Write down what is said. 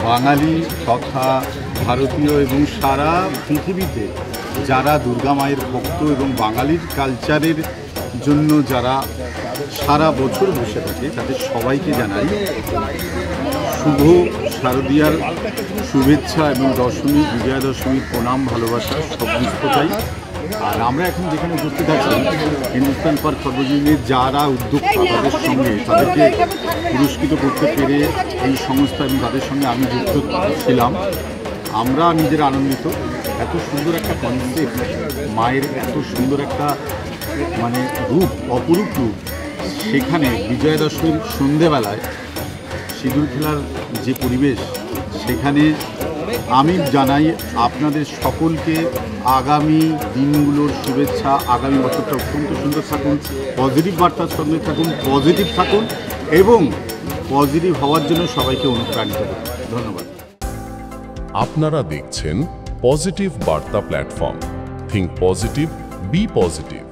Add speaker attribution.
Speaker 1: বাঙালি তথা ভারতীয় এবং সারা পৃথিবীতে যারা দুর্গা মায়ের ভক্ত এবং বাঙালির কালচারের জন্য যারা সারা বছর বসে থাকে তাদের সবাইকে জানাই শুভ শারদীয়ার শুভেচ্ছা এবং দশমী বিজয়া দশমীর প্রণাম ভালোবাসা সর্বস্ততাই। আর আমরা এখন যেখানে উপস্থিত আছি হিন্দুস্তান পার্ক সর্বজনীনের যারা উদ্যোক্তা তাদের সঙ্গে তাদেরকে পুরস্কৃত করতে পেরে এই সংস্থা এবং তাদের সঙ্গে আমি যুক্ত ছিলাম। আমরা নিজেরা আনন্দিত। এত সুন্দর একটা কনসেপ্ট, মায়ের এত সুন্দর একটা মানে রূপ, অপরূপ রূপ, সেখানে বিজয়া দশমীর সন্ধেবেলায় সিঁদুর খেলার যে পরিবেশ, সেখানে আমি জানাই আপনাদের সকলকে আগামী দিনগুলোর শুভেচ্ছা। আগামী বছরটা অত্যন্ত সুন্দর থাকুন, পজিটিভ বার্তার সঙ্গে থাকুন, পজিটিভ থাকুন এবং পজিটিভ হওয়ার জন্য সবাইকে অনুপ্রাণিত করুন। ধন্যবাদ।
Speaker 2: আপনারা দেখছেন পজিটিভ বার্তা platform. Think positive, be positive.